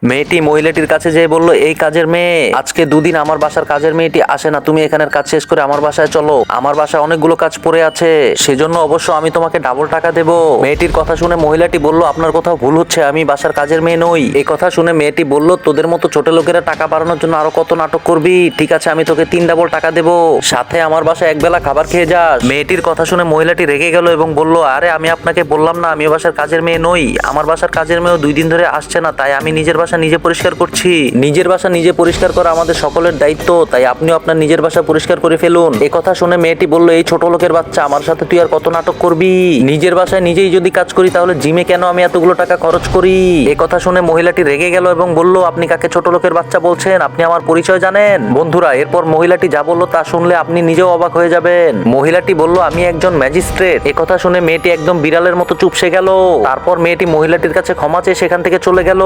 মেয়েটি মহিলাটির কাছে যেয়ে বলল, এই কাজের মেয়ে, আজকে দুদিন আমার বাসার কাজের মেয়েটি আসে না, তুমি এখানের কাজ শেষ করে আমার বাসায় চলো, আমার বাসায় অনেকগুলো কাজ পড়ে আছে, সেজন্য অবশ্য আমি তোমাকে ডাবল টাকা দেব। মেয়েটির কথা শুনে মহিলাটি বলল, আপনার কোথাও ভুল হচ্ছে, আমি বাসার কাজের মেয়ে নই। এই কথা শুনে মেয়েটি বলল, তোদের মতো ছোট লোকেরা টাকা বাড়ানোর জন্য আরো কত নাটক করবি, ঠিক আছে আমি তোকে 3 ডাবল টাকা দেব, সাথে আমার বাসায় একবেলা খাবার খেয়ে যাস। মেয়েটির কথা শুনে মহিলাটি রেগে গেল এবং বলল, আরে আমি আপনাকে বললাম না আমি বাসার কাজের মেয়ে নই, আমার বাসার কাজের মেয়েও 2 দিন ধরে আসছে না, তাই আমি নিজের বাসা নিজে পরিষ্কার করছি। নিজের বাসা নিজে পরিষ্কার করা আমাদের সকলের দায়িত্ব, তাই আপনিও আপনার নিজের বাসা পরিষ্কার করে ফেলুন। এই কথা শুনে মেয়েটি বলল, এই ছোট লোকের বাচ্চা, আমার সাথে তুই আর কত নাটক করবি, নিজের বাসায় নিজেই যদি কাজ করি তাহলে জিমে কেন আমি এতগুলো টাকা খরচ করি। এই কথা শুনে মহিলাটি রেগে গেল এবং বলল, আপনি কাকে ছোট লোকের বাচ্চা বলছেন, আপনি আমার পরিচয় জানেন? বন্ধুরা, এরপর মহিলাটি যা বলল তা শুনলে আপনি নিজেও অবাক হয়ে যাবেন। মহিলাটি বলল, আমি একজন ম্যাজিস্ট্রেট। এই কথা শুনে মেয়েটি একদম বিড়ালের মতো চুপসে গেল। তারপর মেয়েটি মহিলাটির কাছে ক্ষমা চেয়ে সেখান থেকে চলে গেল।